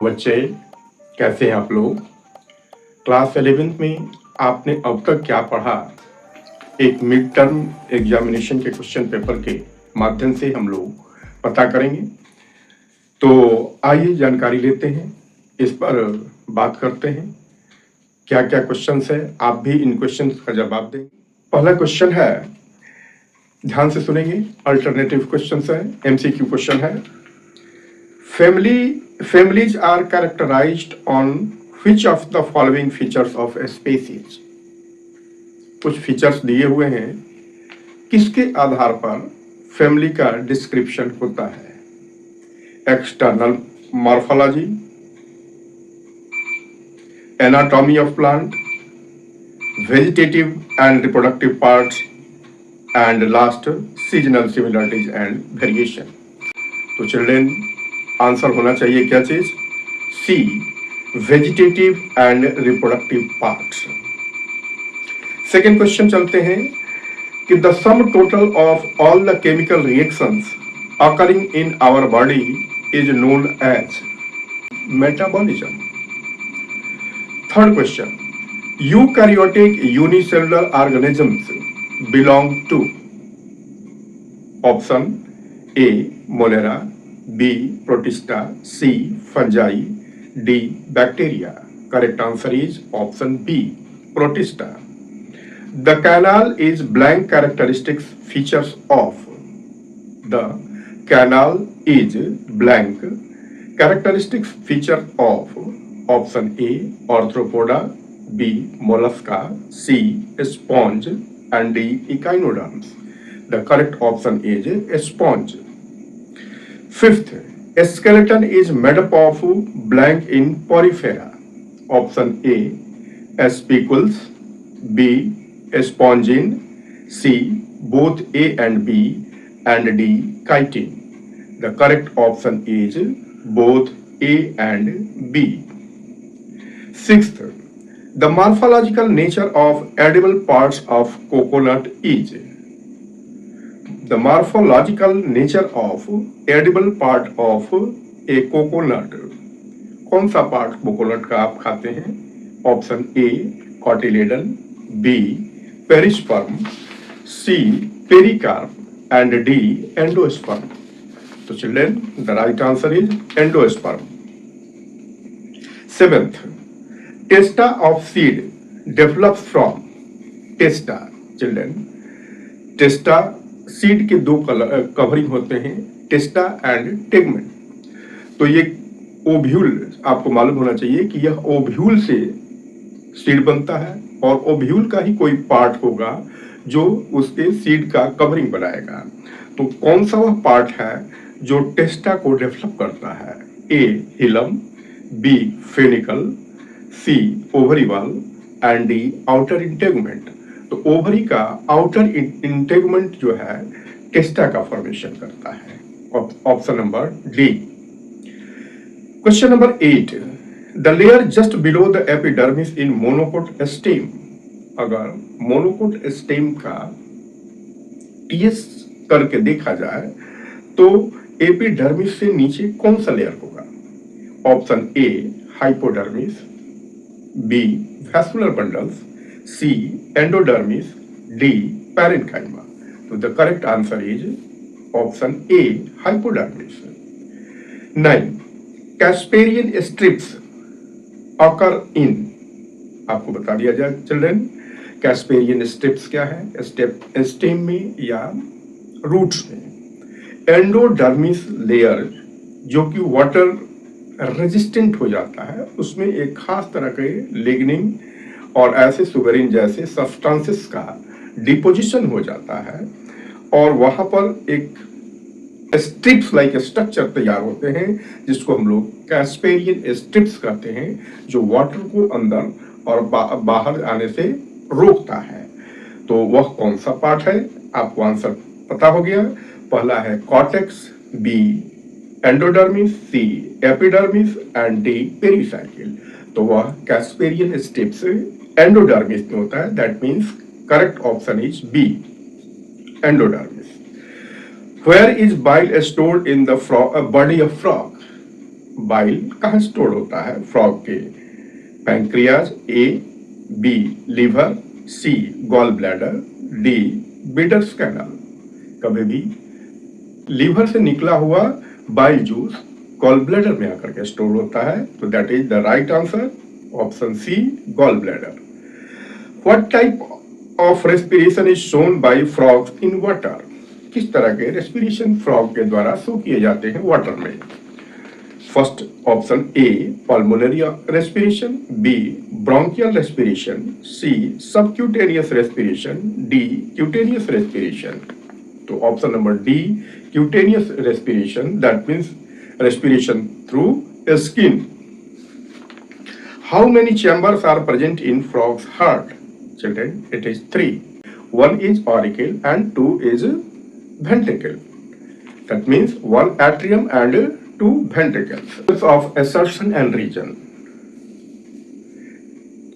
बच्चे कैसे हैं आप लोग। क्लास 11th में आपने अब तक क्या पढ़ा, एक मिड टर्म एग्जामिनेशन के क्वेश्चन पेपर के माध्यम से हम लोग पता करेंगे। तो आइए जानकारी लेते हैं, इस पर बात करते हैं। क्या क्या क्वेश्चंस है, आप भी इन क्वेश्चंस का जवाब देंगे। पहला क्वेश्चन है, ध्यान से सुनेंगे, अल्टरनेटिव क्वेश्चन है, एमसीक्यू क्वेश्चन है। Families are characterized on which of the following features of a species? कुछ फीचर्स दिए हुए हैं, किसके आधार पर फैमिली का डिस्क्रिप्शन होता है? External morphology, anatomy of plant, vegetative and reproductive parts, and last seasonal similarities and variation. तो चिल्ड्रेन, आंसर होना चाहिए क्या चीज? C, vegetative and reproductive parts. Second question चलते हैं कि the sum total of all the chemical reactions occurring in our body is known as metabolism. Third question, eukaryotic unicellular organisms belong to option A Monera, B Protista, C fungi, D bacteria. Correct answer is option B Protista. The canal is blank. Characteristics features of the canal is blank. Characteristics feature of option A arthropoda, B mollusca, C sponge, and D echinoderms. The correct option is sponge. Fifth, a skeleton is made up of blank in porifera. Option A spicules, B spongin, C both A and B, and D chitin. The correct option is both A and B. Sixth, the morphological nature of edible parts of coconut is. The morphological nature of edible part of a coconut. कौन सा part coconut का आप खाते हैं? Option A cotyledon, B perisperm, C pericarp, and D endosperm. तो children, the right answer is endosperm. Seventh, testa of seed develops from. Testa children, testa seed के दो covering होते हैं, टेस्टा एंड टेगमेंट. तो ये ओव्यूल, आपको मालूम होना चाहिए कि यह ओव्यूल से सीड बनता है, और ओव्यूल का ही कोई पार्ट होगा जो उसके सीड का कवरिंग बनाएगा. तो कौन सा वह पार्ट है जो टेस्टा को डेवलप करता है? A hilum, B funicle, C ovary wall, and D outer integument. तो ओवरी का आउटर इंटेगुमेंट जो है टेस्टा का फॉर्मेशन करता है. Option number D. Question number 8, the layer just below the epidermis in monocot stem. अगर मोनोकोट स्टेम का TS करके देखा जाए तो एपिडर्मिस से नीचे कौन सा लेयर होगा? Option A hypodermis, B vascular bundles, C endodermis, D parenchyma. तो the correct answer is option A hypodermis. 9, Casparian strips occur in. आपको बता दिया जाए चिल्ड्रन, कैस्पेरियन स्ट्रिप्स क्या है, स्टेम में या रूट्स में. एंडोडर्मिस लेयर जो कि वाटर रेजिस्टेंट हो जाता है, उसमें एक खास तरह के लिग्निन और ऐसे सुगरिन जैसे सब्सटेंसेस का डिपोजिशन हो जाता है, और वहां पर एक स्ट्रिप्स लाइक स्ट्रक्चर तैयार होते हैं जिसको हम लोग कैस्पेरियन स्ट्रिप्स कहते हैं, जो वाटर को अंदर और बाहर आने से रोकता है. तो वह कौन सा पार्ट है? आपको आंसर पता हो गया. पहला है cortex, B endodermis, C epidermis, and D pericycle. तो वह कैस्पेरियन स्ट्रिप्स एंडोडर्मिस में होता है. That means correct option is B endodermis. Where is bile stored in the body of frog? Bile कहाँ स्टोर होता है फ्रॉग के? Pancreas, A, B liver, C gall bladder, D Bidder's canal. कभी भी liver से निकला हुआ बाइल जूस गॉल ब्लैडर में आकर के स्टोर होता है, तो that is the right answer, option C gall bladder. What type of respiration is shown by frogs in water? किस तरह के रेस्पिरेशन फ्रॉग के द्वारा शो किए जाते हैं वाटर में? First option A pulmonary respiration, B bronchial respiration, C subcutaneous respiration, D cutaneous respiration. तो option number D cutaneous respiration, that means respiration through skin. How many chambers are present in frog's heart? Children, it is 3. One is auricle and 2 is ventricle. That means 1 atrium and 2 ventricles. Of assertion and reason.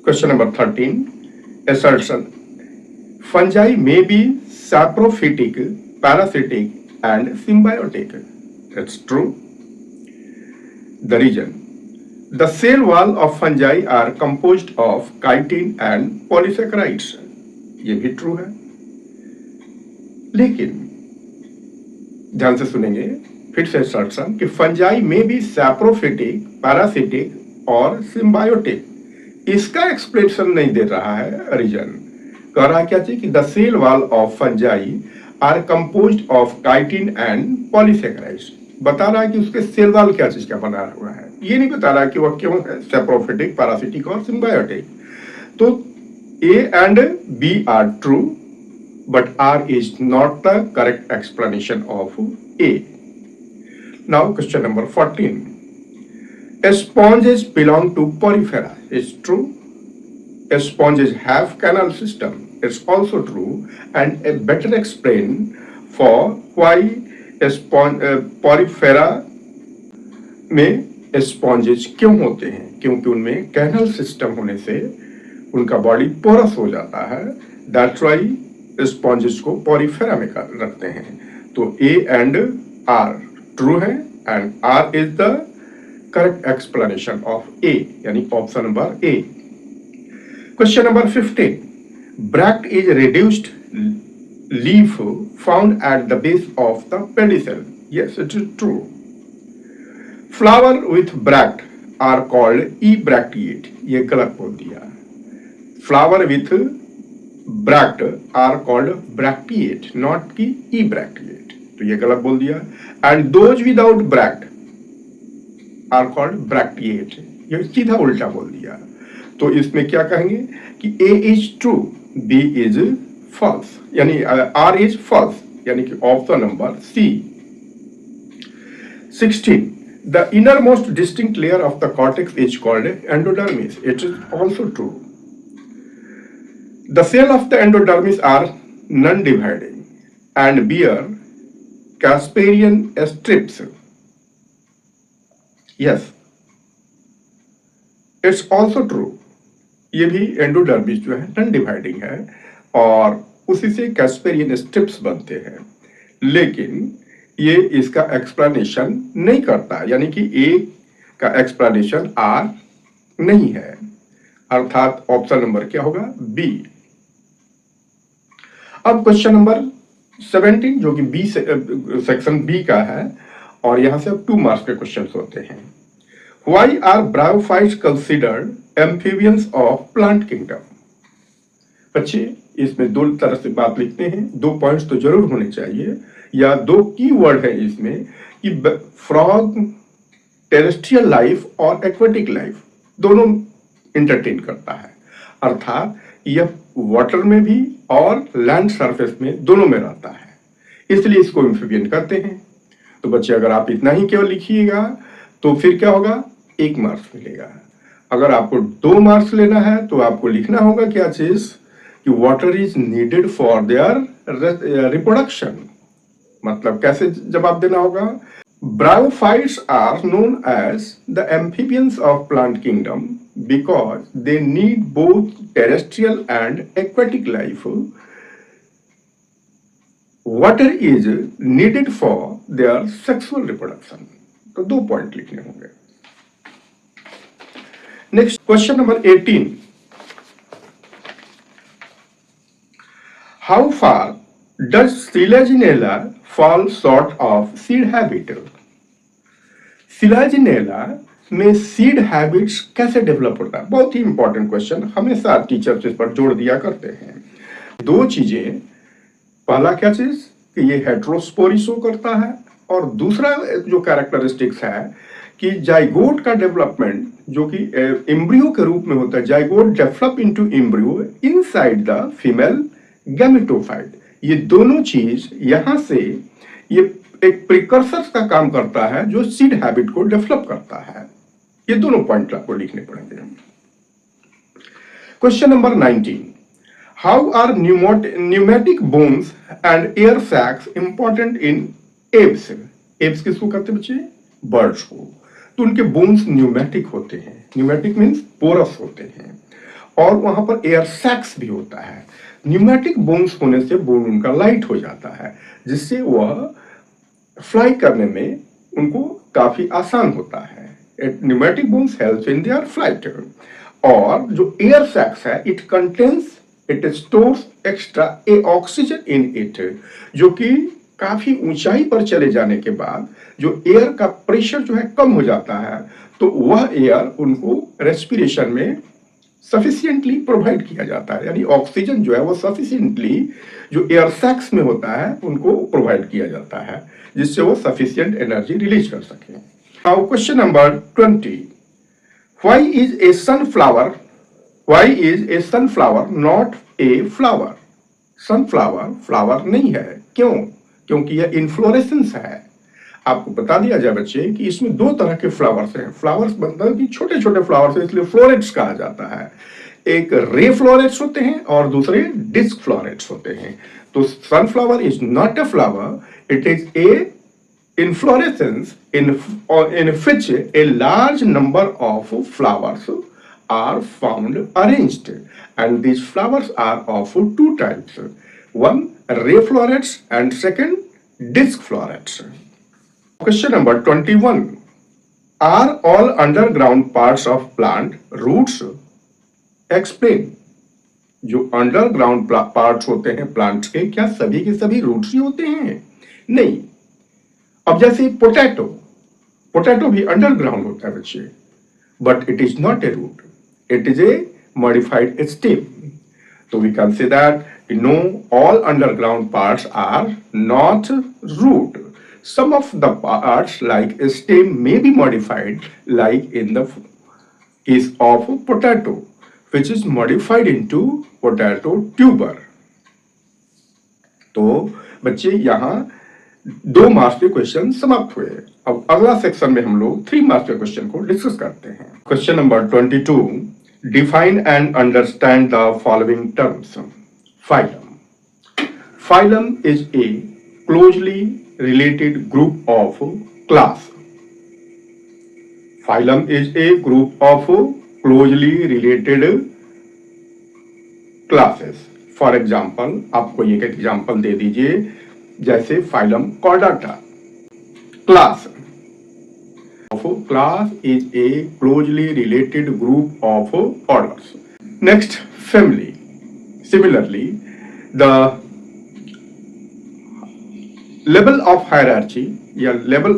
Question number 13. Assertion. Fungi may be saprophytic, parasitic and symbiotic. That's true. The reason. The cell wall of fungi are composed of chitin and polysaccharides. ये भी true है, लेकिन ध्यान से सुनेंगे फिर से assertion कि फंजाई में भी सैप्रोफिटिक, पैरासिटिक और सिम्बायोटिक, इसका एक्सप्लेनेशन नहीं दे रहा है रीजन। कह रहा क्या चाहिए कि the cell wall of fungi are composed of chitin and polysaccharides. बता रहा है कि उसके सेल वॉल क्या चीज का बना हुआ है, ये नहीं बता रहा कि वह क्यों है सैप्रोफिटिक, पैरासिटिक और सिम्बायोटिक। तो A and B are true, but R is not the correct explanation of A. Now question number 14. Sponges belong to porifera. It's true. Sponges have canal system. It's also true, and a better explain for why porifera में स्पॉन्जेज क्यों होते हैं, क्योंकि उनमें canal system होने से उनका body porous हो जाता है। दैट्स व्हाई स्पॉन्जेज को पोरिफेरा में रखते हैं। तो ए एंड आर ट्रू है, and R is the correct explanation of A, यानी option number A. Question number 15. Bract is reduced leaf found at the base of the pedicel. Yes, it is true. Flower with bract are called ebracteate. ये गलत बोल दिया। Flower with bract are called bracteate, not की ebracteate. तो ये गलत बोल दिया। And those without bract are called bracteate. ये सीधा उल्टा बोल दिया। तो इसमें क्या कहेंगे कि A is true, B is false, यानी R is false, यानी कि option number C. 16. The innermost distinct layer of the cortex is called endodermis. It is also true. The cells of the endodermis are non-dividing and bear Casparian strips. Yes, it's also true. ये भी endodermis जो है non dividing है और उसी से Casparian strips बनते हैं, लेकिन ये इसका एक्सप्लेनेशन नहीं करता, यानी कि ए का एक्सप्लेनेशन आर नहीं है, अर्थात ऑप्शन नंबर क्या होगा, बी। अब क्वेश्चन नंबर 17 जो कि बी सेक्शन बी का है, और यहां से अब 2 मार्क्स के क्वेश्चन होते हैं। Why are bryophytes considered amphibians of plant kingdom? बच्चे इसमें 2 तरह से बात लिखते हैं, 2 पॉइंट्स तो जरूर होने चाहिए, या 2 की वर्ड है इसमें कि फ्रॉग टेरेस्ट्रियल लाइफ और एक्वेटिक लाइफ दोनों इंटरटेन करता है, अर्थात यह वाटर में भी और लैंड सरफेस में दोनों में रहता है, इसलिए इसको एम्फीबियन कहते हैं। तो बच्चे अगर आप इतना ही केवल लिखिएगा तो फिर क्या होगा, 1 मार्क्स मिलेगा। अगर आपको 2 मार्क्स लेना है तो आपको लिखना होगा क्या चीज कि water is needed for their reproduction. मतलब कैसे जवाब देना होगा, bryophytes are known as the amphibians of plant kingdom because they need both terrestrial and aquatic life. Water is needed for their sexual reproduction. तो 2 पॉइंट लिखने होंगे। Next question number 18, how far does selaginella fall short of seed habit? Selaginella में seed habits कैसे develop होता है? बहुत ही important question, हमेशा टीचर्स इस पर जोर दिया करते हैं। दो चीजें, पहला क्या चीज कि ये हेट्रोस्पोरी शो करता है, और दूसरा जो कैरेक्टरिस्टिक्स है कि जाइगोट का डेवलपमेंट जो कि एम्ब्रियो के रूप में होता है, zygote develop into embryo inside the female gametophyte. ये दोनों चीज यहां से ये एक प्रिकर्सर का काम करता है जो सीड हैबिट को डेवलप करता है। ये दोनों पॉइंट आपको लिखने पड़ेंगे। Question number 19, how are pneumatic bones and air sacs important in aves? Aves किसको कहते हैं बच्चे? बर्ड्स को। तो उनके बोन्स न्यूमेटिक होते हैं, न्यूमेटिक मीन्स पोरस होते हैं, और वहां पर एयर सैक्स भी होता है। न्यूमेटिक बोन्स होने से बोन उनका लाइट हो जाता है, जिससे वह फ्लाई करने में उनको काफी आसान होता है। Pneumatic bones help in their flight. और जो एयर सैक्स है, it stores extra oxygen in it, जो कि काफी ऊंचाई पर चले जाने के बाद जो एयर का प्रेशर जो है कम हो जाता है, तो वह एयर उनको रेस्पिरेशन में सफिशिएंटली प्रोवाइड किया जाता है, यानी ऑक्सीजन जो है वो सफिशिएंटली जो एयर सैक्स में होता है उनको प्रोवाइड किया जाता है, जिससे वो सफिशिएंट एनर्जी रिलीज कर सके। Now question number 20, why is a sunflower not a flower? Sunflower flower नहीं है, क्यों? क्योंकि यह इन्फ्लोरेसेंस है। आपको बता दिया जाए बच्चे कि इसमें दो तरह के फ्लावर्स हैं। फ्लावर्स मतलब कि छोटे छोटे फ्लावर्स हैं, इसलिए फ्लोरेट्स कहा जाता है। एक रे फ्लोरेट्स होते हैं और दूसरे डिस्क फ्लोरेट्स होते हैं। तो sunflower is not a flower, it is A inflorescence in which a large number of flowers are found arranged, and these flowers are of two types, one ray florets and second disc florets. Question number 21, are all underground parts of plant roots? Explain. जो underground parts होते हैं plants के, क्या सभी के सभी roots ही होते हैं? नहीं। अब जैसे पोटैटो भी अंडरग्राउंड होता है बच्चे, but it is not a root, it is a modified stem. तो we can say that no all underground parts are not root. Some of the parts like stem may be modified, like in the case of potato which is modified into potato tuber। तो बच्चे यहां 2 marks के question समाप्त हुए। अब अगला section में हम लोग 3 मार्क्स के क्वेश्चन को डिस्कस करते हैं। Question number 22, define and understand the following terms. Phylum is a closely related group of class. Phylum is a group of closely related classes. For example, आपको एक एग्जाम्पल दे दीजिए, जैसे phylum Chordata. Class is a closely related group of orders. Next, family. Similarly, the level of hierarchy या level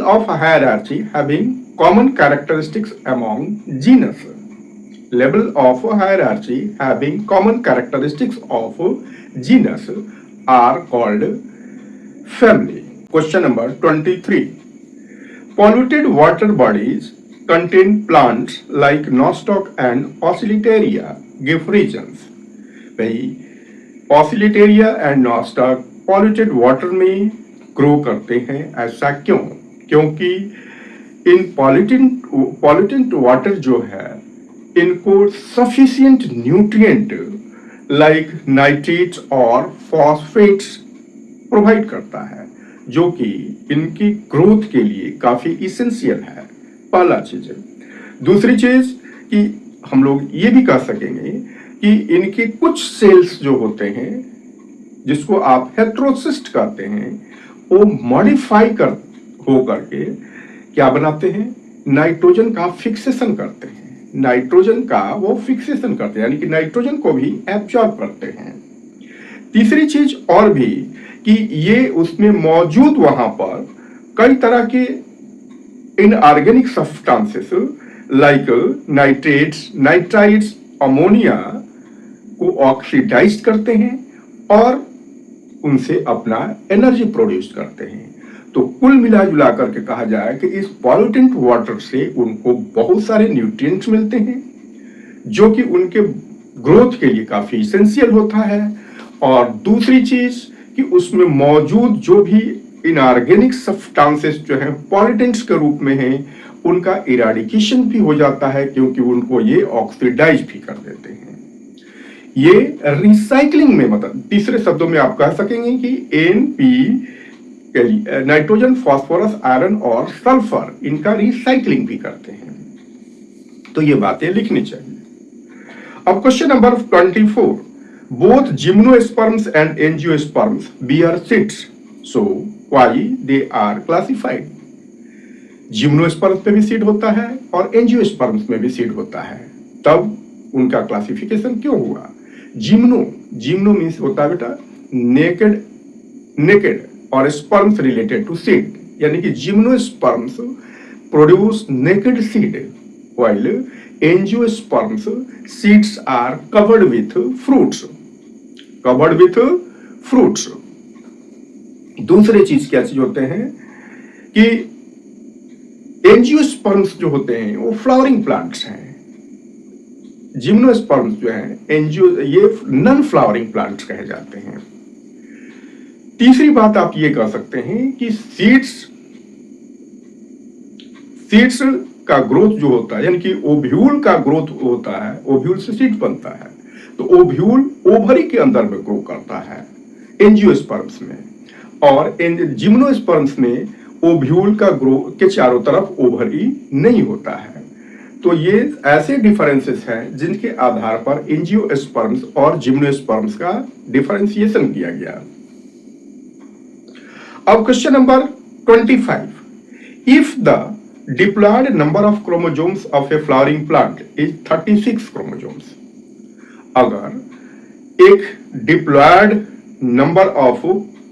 of hierarchy having common characteristics among genus. Level of hierarchy having common characteristics of genus are called family. Question number 23, polluted water bodies contain plants like nostoc and oscillatoria. Give reasons. भाई oscillatoria and nostoc polluted water में grow करते हैं, ऐसा क्यों? क्योंकि इन pollutant water जो है, इनको सफिशिएंट न्यूट्रिएंट लाइक नाइट्रेट्स और फॉस्फेट्स प्रोवाइड करता है, जो कि इनकी ग्रोथ के लिए काफी इसेंशियल है। पहला चीज है। दूसरी चीज कि हम लोग ये भी कह सकेंगे कि इनके कुछ सेल्स जो होते हैं, जिसको आप हेट्रोसिस्ट कहते हैं, वो मॉडिफाई हो करके क्या बनाते हैं? नाइट्रोजन का फिक्सेशन करते हैं, नाइट्रोजन का वो फिक्सेशन करते हैं, यानी कि नाइट्रोजन को भी एब्जॉर्ब करते हैं। तीसरी चीज और भी कि ये उसमें मौजूद वहां पर कई तरह के inorganic substances like nitrates, nitrites, ammonia को ऑक्सीडाइज करते हैं और उनसे अपना एनर्जी प्रोड्यूस करते हैं। तो कुल मिला जुला करके कहा जाए कि इस पॉल्यूटेंट वाटर से उनको बहुत सारे न्यूट्रिएंट्स मिलते हैं जो कि उनके ग्रोथ के लिए काफी इसेंशियल होता है। और दूसरी चीज कि उसमें मौजूद जो भी इनऑर्गेनिक सब्सटेंसेस जो हैं पॉल्यूटेंट्स के रूप में हैं, उनका इराडिकेशन भी हो जाता है क्योंकि उनको ये ऑक्सीडाइज भी कर देते हैं। ये रिसाइकलिंग में, मतलब तीसरे शब्दों में आप कह सकेंगे कि एनपी, नाइट्रोजन, फास्फोरस, आयरन और सल्फर, इनका रिसाइकलिंग भी करते हैं। तो ये बातें लिखनी चाहिए। अब question number 24, both gymnosperms and angiosperms bear seeds, so why they are classified? Gymnosperms में भी सीड होता है और एंजियोस्पर्म्स में भी सीड होता है, तब उनका क्लासिफिकेशन क्यों हुआ? जिम्नो मीन्स होता है बेटा नेकेड और स्पर्म्स रिलेटेड टू सीड, यानी कि gymnosperms produce naked seed while angiosperms seeds are covered with fruits। दूसरी चीज क्या चीज होते हैं कि एंजियोस्पर्म्स जो होते हैं वो फ्लावरिंग प्लांट्स हैं, जिम्नोस्पर्म्स जो हैं ये नॉन फ्लावरिंग प्लांट्स कहे जाते हैं। तीसरी बात आप ये कह सकते हैं कि सीड्स का ग्रोथ जो होता है, यानी कि ओव्यूल का ग्रोथ होता है, ओव्यूल से सीड बनता है, तो ओव्यूल ओवरी के अंदर में ग्रो करता है एंजियोस्पर्म्स में, और जिम्नोस्पर्म्स में ओव्यूल का ग्रो के चारों तरफ ओवरी नहीं होता है। तो ये ऐसे डिफरेंसेस हैं जिनके आधार पर एंजियोस्पर्म्स और जिम्नोस्पर्म्स का डिफरेंशिएशन किया गया। अब question number 25, if the diploid number of chromosomes of a flowering plant is 36 chromosomes, अगर एक diploid number of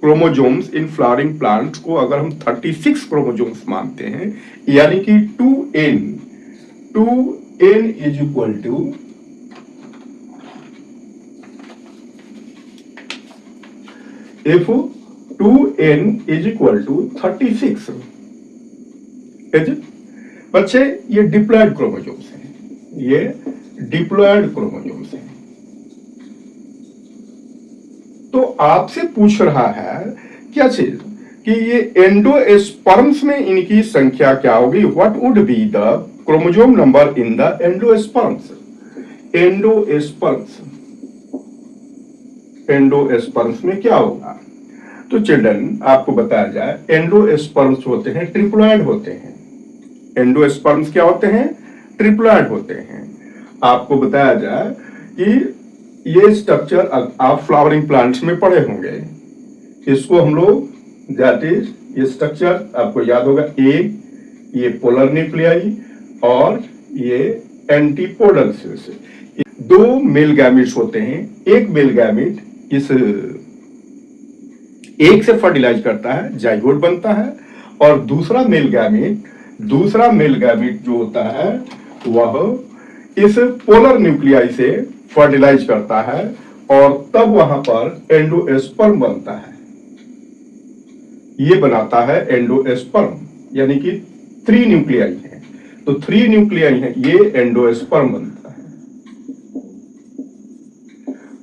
chromosomes in flowering plants को अगर हम 36 क्रोमोजोम्स मानते हैं, यानी कि 2n is equal to if 2n is equal to 36, बच्चे ये डिप्लॉयड क्रोमोजोम्स हैं, ये डिप्लॉयड क्रोमोजोम्स हैं। तो आपसे पूछ रहा है क्या चीज कि ये एंडोस्पर्म्स में इनकी संख्या क्या होगी, what would be the chromosome number in the endosperms. Endosperms में क्या होगा? तो चिल्ड्रन आपको बताया जाए, एंडोस्पर्म्स होते हैं ट्रिप्लॉयड होते हैं। एंडोस्पर्म्स क्या होते हैं? ट्रिप्लॉयड होते हैं। आपको बताया जाए कि ये स्ट्रक्चर आप फ्लावरिंग प्लांट्स में पढ़े होंगे, इसको हम लोग दैट इज, ये स्ट्रक्चर आपको याद होगा, ये पोलर न्यूक्लियाई और ये एंटीपोडल सेल्स। दो मेल गैमेट्स होते हैं, एक मेल गैमेट इस एक से फर्टिलाइज करता है, जाइगोट बनता है, और दूसरा मेल गैमेट जो होता है वह इस पोलर न्यूक्लियाई से फर्टिलाइज करता है और तब वहां पर एंडोस्पर्म बनता है। ये बनाता है एंडोस्पर्म, यानी कि 3 न्यूक्लियाई है, तो 3 न्यूक्लियाई है, ये एंडोस्पर्म बनता है।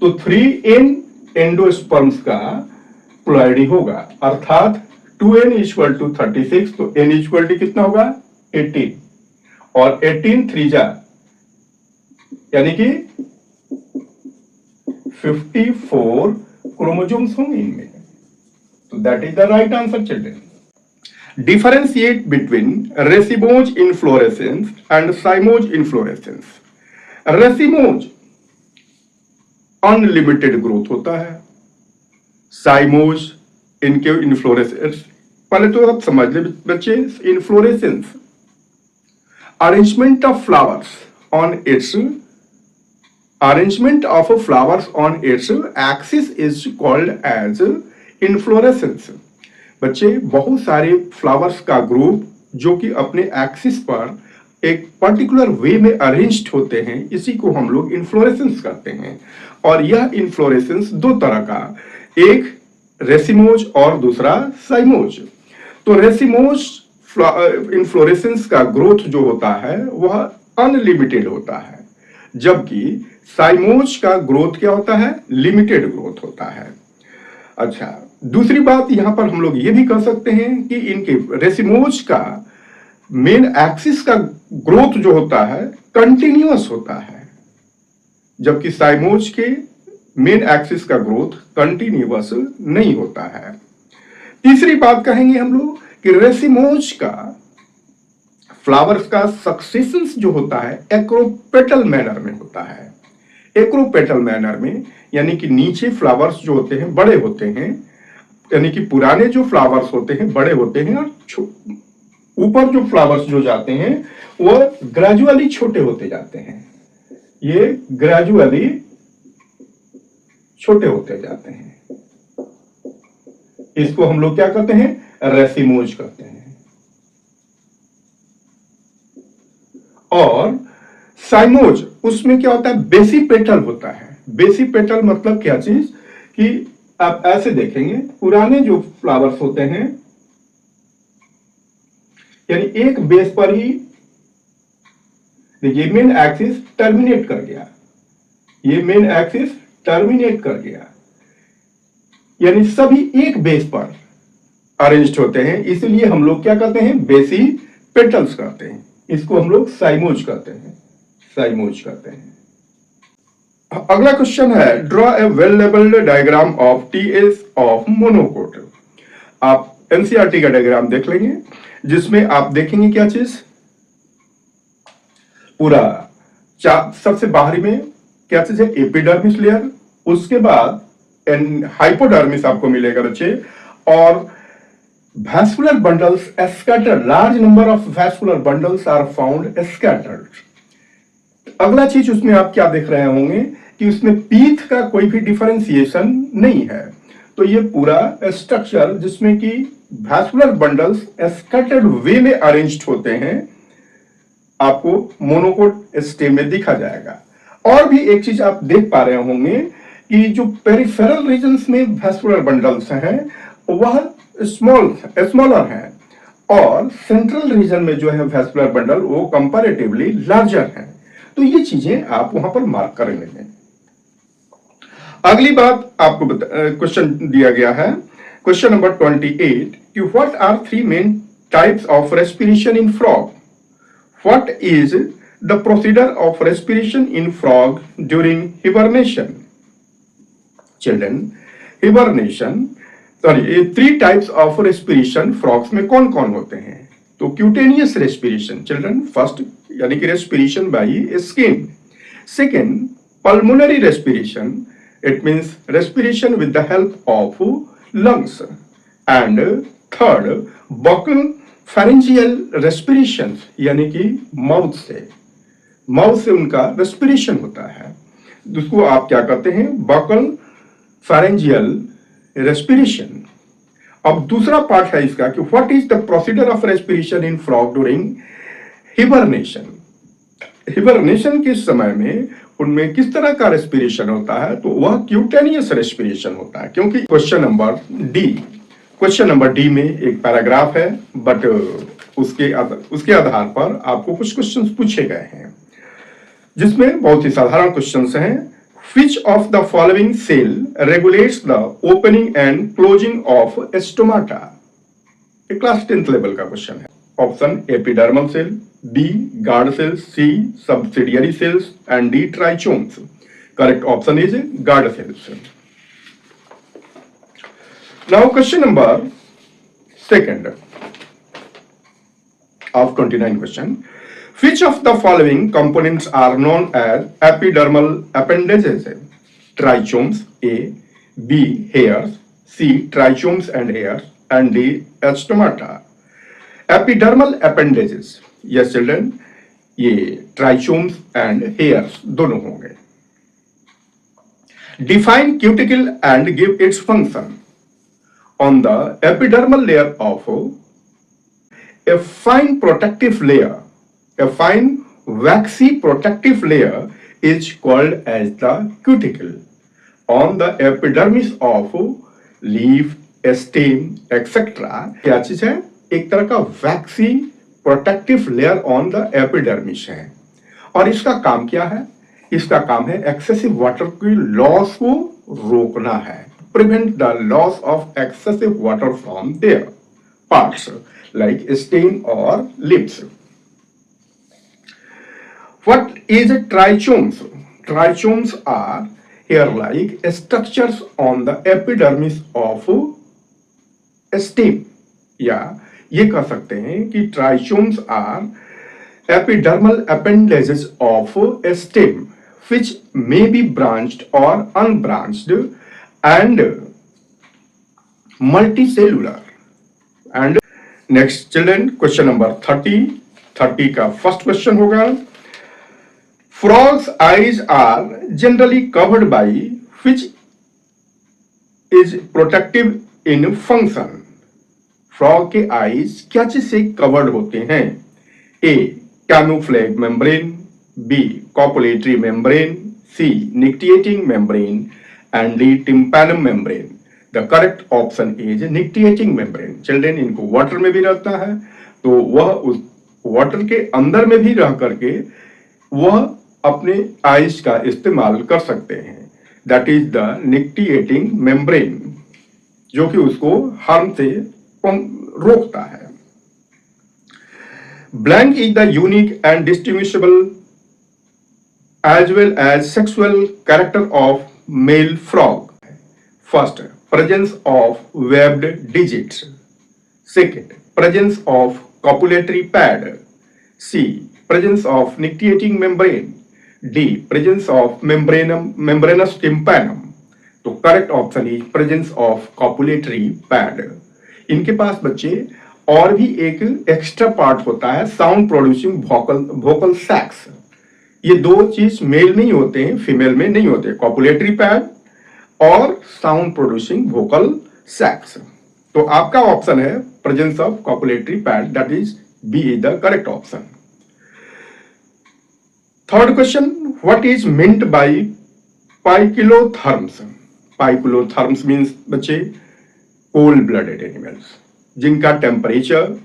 तो 3n एंडोस्पर्म्स का प्लॉयडी होगा, अर्थात 2n इक्वल टू 36, तो n इक्वल टू कितना होगा 18, और 18 3 जा यानी कि 54 क्रोमोसोम्स होंगे इनमें। तो that is the right answer children. Differentiate between racemose inflorescence and cymose inflorescence. Racemose unlimited growth होता है, साइमोज इनके इनफ्लोरेसेंस, पहले तो आप समझ ले बच्चे, inflorescence arrangement of flowers on its arrangement of flowers on its axis is called as inflorescence। बच्चे, बहुत सारे फ्लावर्स का ग्रुप जो कि अपने एक्सिस पर एक पर्टिकुलर वे में अरेंज्ड होते हैं, इसी को हम लोग इन्फ्लोरेसेंस करते हैं। और यह इन्फ्लोरेसेंस दो तरह का, एक रेसिमोज और दूसरा साइमोज। तो रेसिमोज इन्फ्लोरेसेंस का ग्रोथ जो होता है वह अनलिमिटेड होता है, जबकि साइमोज का ग्रोथ क्या होता है, लिमिटेड ग्रोथ होता है। अच्छा, दूसरी बात यहां पर हम लोग ये भी कह सकते हैं कि इनके रेसिमोज का मेन एक्सिस का ग्रोथ जो होता है कंटिन्यूअस होता है, जबकि साइमोज के मेन एक्सिस का ग्रोथ कंटिन्यूअस नहीं होता है। तीसरी बात कहेंगे हम लोग कि रेसिमोज का फ्लावर्स का सक्सेशंस जो होता है एक्रोपेटल मैनर में होता है। एक्रोपेटल मैनर में यानी कि नीचे फ्लावर्स जो होते हैं बड़े होते हैं, यानी कि पुराने जो फ्लावर्स होते हैं बड़े होते हैं और ऊपर जो फ्लावर्स जो जाते हैं वो ग्रेजुअली छोटे होते जाते हैं। ये ग्रेजुअली छोटे होते जाते हैं। इसको हम लोग क्या कहते हैं, रेसिमोज कहते हैं। और साइमोज, उसमें क्या होता है, बेसिपेटल होता है। बेसिपेटल मतलब क्या चीज कि आप ऐसे देखेंगे, पुराने जो फ्लावर्स होते हैं यानी एक बेस पर ही देखिए मेन एक्सिस टर्मिनेट कर गया, ये मेन एक्सिस टर्मिनेट कर गया, यानी सभी एक बेस पर अरेंज्ड होते हैं, इसलिए हम लोग क्या कहते हैं, बेसी पेटल्स कहते हैं। इसको हम लोग साइमोज कहते हैं, साइमोज कहते हैं। अगला क्वेश्चन है, draw a well labelled diagram of TS of monocot. आप एनसीईआरटी का डायग्राम देख लेंगे, जिसमें आप देखेंगे क्या चीज, पूरा सबसे बाहरी में क्या चीज है, एपिडर्मिस लेयर, उसके बाद हाइपोडर्मिस आपको मिलेगा बच्चे, और vascular bundles scattered, large number of vascular bundles are found scattered। अगला चीज उसमें आप क्या देख रहे होंगे कि उसमें पीथ का कोई भी डिफरेंशिएशन नहीं है। तो ये पूरा स्ट्रक्चर जिसमें कि vascular bundles scattered वे में अरेंज्ड होते हैं, आपको मोनोकोट स्टेम में दिखा जाएगा। और भी एक चीज आप देख पा रहे होंगे कि जो पेरिफेरल रीजन्स में vascular bundles हैं वह स्मॉलर है, और सेंट्रल रीजन में जो है वैस्कुलर बंडल वो कंपैरेटिवली लार्जर है। तो ये चीजें आप वहां पर मार्क कर लेंगे। अगली बात आपको क्वेश्चन दिया गया है, क्वेश्चन नंबर 28 कि what are three main types of respiration in frog. What is the procedure of respiration in frog during hibernation. Children, hibernation ये three types of respiration frogs में कौन कौन होते हैं। तो क्यूटेनियस रेस्पिरेशन चिल्ड्रन, फर्स्ट यानी कि respiration by skin. Second, pulmonary respiration, it means respiration with the help of lungs. And third, buccal pharyngeal respiration, यानी कि माउथ से उनका रेस्पिरेशन होता है, जिसको आप क्या कहते हैं, बकल फेरेंजियल रेस्पिरेशन। अब दूसरा पार्ट है इसका कि what is the procedure of respiration in frog during hibernation. Hibernation के समय में उनमें किस तरह का रेस्पिरेशन होता है, तो वह क्यूटेनियस रेस्पिरेशन होता है। क्योंकि क्वेश्चन नंबर डी में एक पैराग्राफ है, बट उसके आधार पर आपको कुछ क्वेश्चंस पूछे गए हैं, जिसमें बहुत ही साधारण क्वेश्चंस हैं। Which of the following cell regulates the opening and closing of stomata? एक क्लास 10th लेवल का क्वेश्चन है। Option epidermal cell, B guard cells, C subsidiary cells and D trichomes. Correct option is guard cells. Now question number second of 29 question. Which of the following components are known as epidermal appendages? Trichomes, A, B, hairs, C, trichomes and hairs, and D, stomata. Epidermal appendages. Yes, children. ये ट्राइचोम्स and hairs दोनों होंगे। Define cuticle and give its function. On the epidermal layer of a fine protective layer, a fine waxy protective layer is called as the cuticle. On the epidermis of leaf, stem, etc. क्या चीज है? एक तरह का waxy protective layer on the epidermis है। और इसका काम क्या है? इसका काम है excessive water की loss को रोकना है, prevent the loss of excessive water from their parts like stem or lips. What is trichomes? Trichomes are hair-like structures on the epidermis of stem. या ये कह सकते हैं कि trichomes are epidermal appendages of a stem which may be branched or unbranched and multicellular. And next children, question number 30 का first question होगा, frog's eyes are generally covered by which is protective in function. Frog के eyes क्या चीज से covered होते हैं? A camouflage membrane, B copulatory membrane, C nictitating membrane and D tympanum membrane. The correct option is nictitating membrane. Children, इनको water में भी रहता है, तो वह उस वाटर के अंदर में भी रह करके वह अपने आइस का इस्तेमाल कर सकते हैं। That is the nictitating membrane, जो कि उसको हार्म से रोकता है। Blank is the unique and distinguishable as well as sexual character of male frog. First, presence of webbed digits. Second, presence of copulatory pad. C, presence of nictitating membrane. D, presence of membranous tympanum. तो correct option is presence of copulatory pad. इनके पास बच्चे और भी एक extra part होता है, sound producing vocal सैक्स। ये दो चीज मेल में ही होते हैं, फीमेल में नहीं होते, कॉपुलेटरी पैड और साउंड प्रोड्यूसिंग वोकल सैक्स। तो आपका ऑप्शन है presence of copulatory pad, that is B is the correct option. Third question, what is meant by poikilotherms? Poikilotherms means बच्चे कोल्ड ब्लडेड एनिमल्स जिनका temperature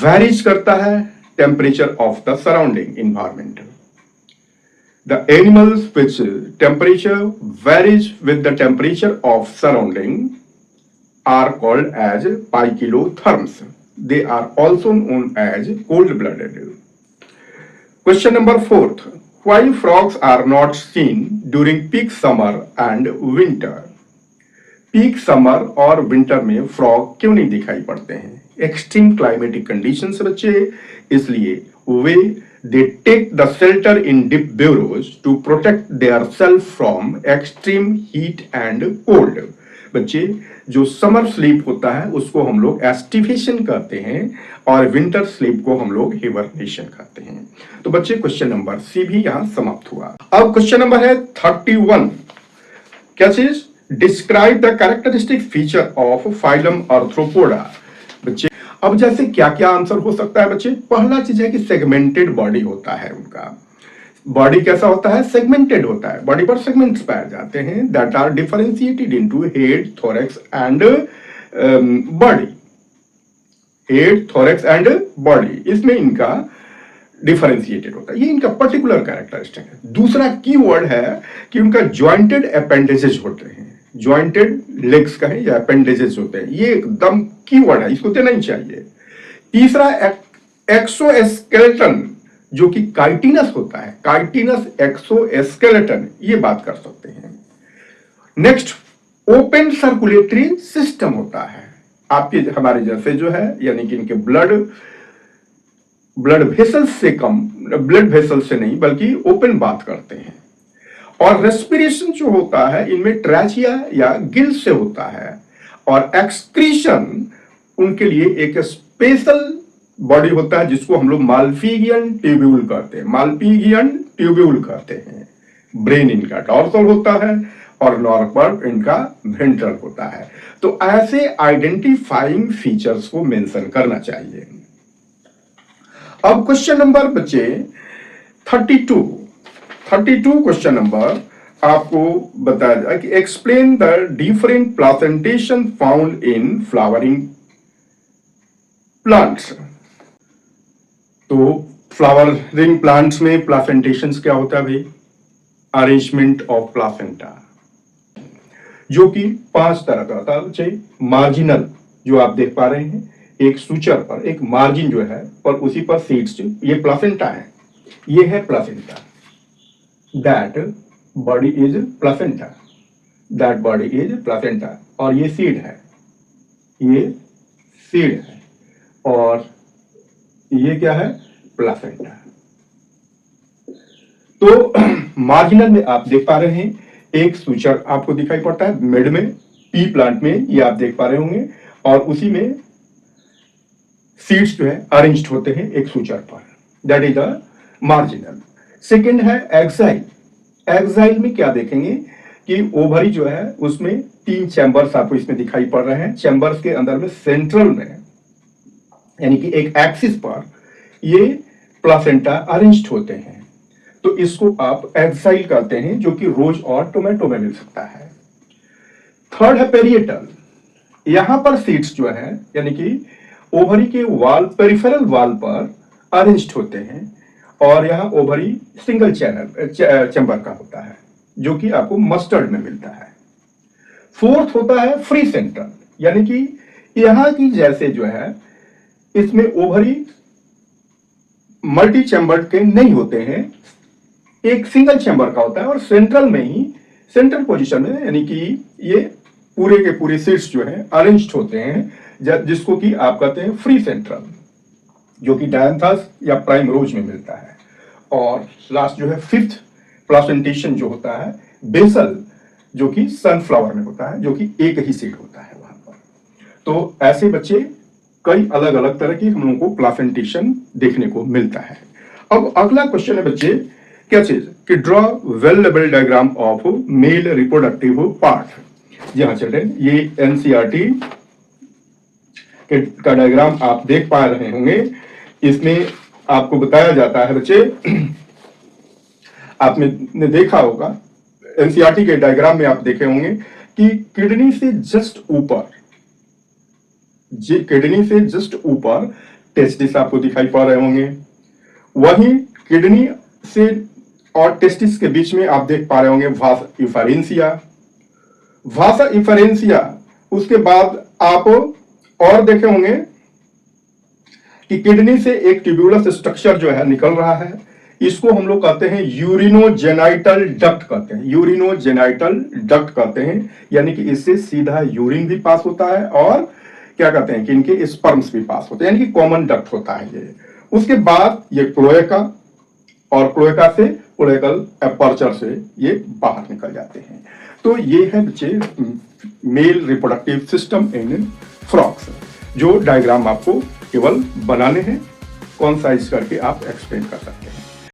varies करता है temperature of the surrounding environment. The animals which temperature varies with the temperature of surrounding are called as poikilotherms. They are also known as cold-blooded. Question number 4. Why frogs are not seen during peak summer and winter? Peak summer और winter में frog क्यों नहीं दिखाई पड़ते हैं? Extreme climatic conditions बच्चे, इसलिए वे they take the shelter in deep burrows to protect their self from extreme heat and cold. बच्चे, जो समर स्लीप होता है उसको हम लोग एस्टिवेशन कहते हैं और विंटर स्लीप को हम लोग हिबरनेशन कहते हैं। तो बच्चे क्वेश्चन नंबर सी भी यहां समाप्त हुआ। अब क्वेश्चन नंबर है 31। क्या चीज? Describe the characteristic feature of phylum arthropoda. बच्चे अब जैसे क्या क्या आंसर हो सकता है बच्चे? पहला चीज है कि सेगमेंटेड बॉडी होता है उनका। बॉडी कैसा होता है? सेगमेंटेड होता है। बॉडी पर सेगमेंट्स पाए जाते हैं that are differentiated into head, thorax and body. Head, thorax and body, इसमें इनका डिफरेंशिएटेड होता है। ये इनका पर्टिकुलर कैरेक्टरिस्टिक है। दूसरा कीवर्ड है कि उनका जॉइंटेड अपेंडेजेस होते हैं, जॉइंटेड लेग्स कहें या अपेंडेजेस होते हैं। ये एकदम कीवर्ड है, इसको देना ही चाहिए। तीसरा एक्सोस्केलेटन जो कि काइटिनस होता है, काइटिनस एक्सोस्केलेटन, ये बात कर सकते हैं। नेक्स्ट, ओपन सर्कुलेटरी सिस्टम होता है आपके हमारे जैसे जो है, यानी कि इनके ब्लड वेसल्स से कम, ब्लड वेसल्स से नहीं बल्कि ओपन बात करते हैं। और रेस्पिरेशन जो होता है इनमें ट्रैचिया या गिल से होता है। और एक्सक्रीशन उनके लिए एक स्पेशल बॉडी होता है जिसको हम लोग माल्पीगियन ट्यूब्यूल कहते हैं, माल्पीगियन ट्यूब्यूल कहते हैं। ब्रेन इनका डॉर्सल होता है और लोअर पार्ट इनका वेंट्रल होता है। तो ऐसे आइडेंटिफाइंग फीचर्स को मेंशन करना चाहिए। अब क्वेश्चन नंबर बचे 32 क्वेश्चन नंबर आपको बताया जाए कि explain the different placentation found in flowering plants. तो फ्लावरिंग प्लांट्स में प्लासेंटेशन क्या होता है भाई? अरेंजमेंट ऑफ प्लासेंटा, जो कि 5 तरह का होता है। मार्जिनल जो आप देख पा रहे हैं, एक सूचर पर एक मार्जिन जो है और उसी पर सीड्स, ये प्लासेंटा है, ये है placenta. That body is placenta, that body is placenta. और ये सीड है, ये सीड है, और ये क्या है? प्लासेंटा। तो मार्जिनल में आप देख पा रहे हैं एक सूचर आपको दिखाई पड़ता है मिड में, पी प्लांट में, ये आप देख पा रहे होंगे, और उसी में सीड्स जो है अरेंज्ड होते हैं एक सूचर पर, that is the marginal. Second है एक्साइल। एक्साइल में क्या देखेंगे कि ओवरी जो है उसमें 3 चैम्बर्स आपको इसमें दिखाई पड़ रहे हैं। चैम्बर्स के अंदर में सेंट्रल में यानी कि एक एक्सिस पर ये प्लासेंटा अरेंज्ड होते हैं, तो इसको आप एक्साइल कहते हैं, जो कि रोज और टोमेटो में मिल सकता है। थर्ड है पेरिएटल। यहां पर सीड्स जो है यानी कि ओवरी के वाल, पेरिफेरल वाल पर अरेंज्ड होते हैं, और यहां ओवरी सिंगल चैम्बर का होता है, जो कि आपको मस्टर्ड में मिलता है। फोर्थ होता है फ्री सेंट्रल, यानी कि यहां की जैसे जो है इसमें ओवरी मल्टी चैम्बर के नहीं होते हैं, एक सिंगल चैम्बर का होता है, और सेंट्रल में ही, सेंट्रल पोजीशन में, यानी कि ये पूरे के पूरे सीड्स जो है अरेंज्ड होते हैं, जिसको कि आप कहते हैं फ्री सेंट्रल, जो कि डायंथस या प्राइम रोज में मिलता है। और लास्ट जो है फिफ्थ प्लासेंटेशन जो होता है बेसल, जो कि सनफ्लावर में होता है, जो कि एक ही सीड होता है वहां पर। तो ऐसे बच्चे कई अलग अलग तरह की हम लोगों को प्लासेंटेशन देखने को मिलता है। अब अगला क्वेश्चन है बच्चे, क्या चीज कि draw well labelled diagram of male reproductive part. जी हाँ चिल्ड्रेन, ये एनसीईआरटी का डायग्राम आप देख पा रहे होंगे। इसमें आपको बताया जाता है बच्चे, आपने देखा होगा एनसीईआरटी के डायग्राम में आप देखे होंगे कि किडनी से जस्ट ऊपर, किडनी से जस्ट ऊपर टेस्टिस आपको दिखाई पड़ रहे होंगे। वहीं किडनी से और टेस्टिस के बीच में आप देख पा रहे होंगे वासा इफरेंसिया, वासा इफरेंसिया। उसके बाद आप और देखे होंगे कि किडनी से एक ट्यूब्यूलस स्ट्रक्चर जो है निकल रहा है, इसको हम लोग कहते हैं यूरिनोजेनाइटल डक्ट कहते हैं, यूरिनोजेनाइटल डक्ट कहते हैं, यानी कि इससे सीधा यूरिन भी पास होता है और क्या कहते हैं कि इनके स्पर्म्स भी पास होते हैं, यानी कि कॉमन डक्ट होता है ये। उसके बाद ये क्लोएका, और क्लोएका से क्लोएकल एपर्चर से ये बाहर निकल जाते हैं। तो ये है बच्चे male reproductive system in frogs, जो डायग्राम आपको केवल बनाने हैं, कॉन्साइज करके आप एक्सप्लेन कर सकते हैं।